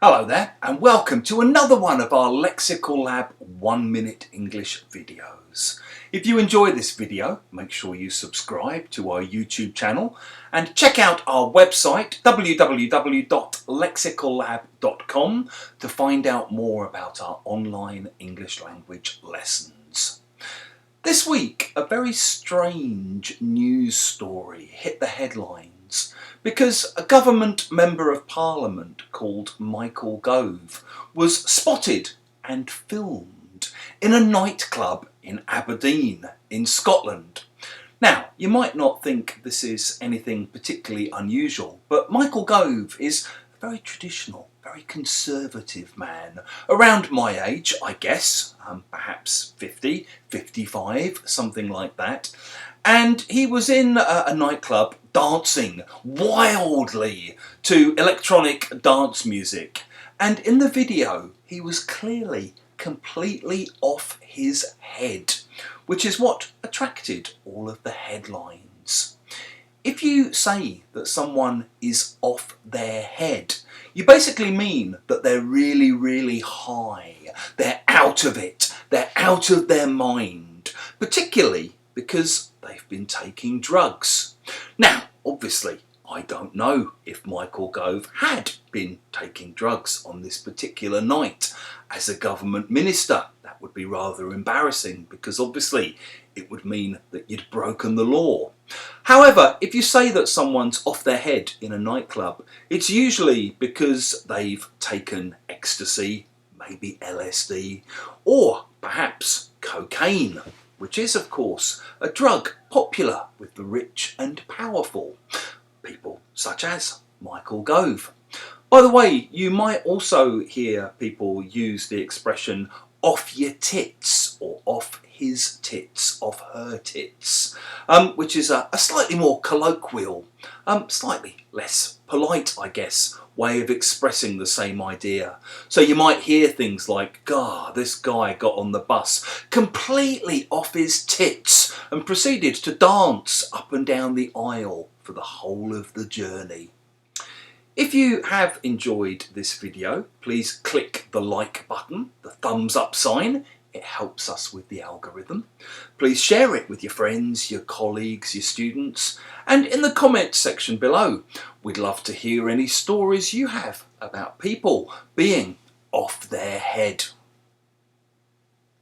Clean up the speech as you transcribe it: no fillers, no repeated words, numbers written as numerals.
Hello there and welcome to another one of our Lexical Lab 1 Minute English videos. If you enjoy this video, make sure you subscribe to our YouTube channel and check out our website www.lexicallab.com to find out more about our online English language lessons. This week, a very strange news story hit the headlines because a government member of parliament called Michael Gove was spotted and filmed in a nightclub in Aberdeen in Scotland. Now, you might not think this is anything particularly unusual, but Michael Gove is a very traditional, very conservative man, around my age, I guess, perhaps 50, 55, something like that. And he was in a nightclub dancing wildly to electronic dance music. And in the video, he was clearly completely off his head, which is what attracted all of the headlines. If you say that someone is off their head, you basically mean that they're really, really high. They're out of it. They're out of their mind, particularly because they've been taking drugs. Now, obviously, I don't know if Michael Gove had been taking drugs on this particular night. As a government minister, that would be rather embarrassing because obviously it would mean that you'd broken the law. However, if you say that someone's off their head in a nightclub, it's usually because they've taken ecstasy, maybe LSD, or perhaps cocaine, which is, of course, a drug popular with the rich and powerful, people such as Michael Gove. By the way, you might also hear people use the expression off your tits or off his tits, off her tits, which is a slightly more colloquial, slightly less polite, I guess, way of expressing the same idea. So you might hear things like, God, this guy got on the bus completely off his tits and proceeded to dance up and down the aisle for the whole of the journey. If you have enjoyed this video, please click the like button, the thumbs up sign. It helps us with the algorithm. Please share it with your friends, your colleagues, your students, and in the comments section below, we'd love to hear any stories you have about people being off their head.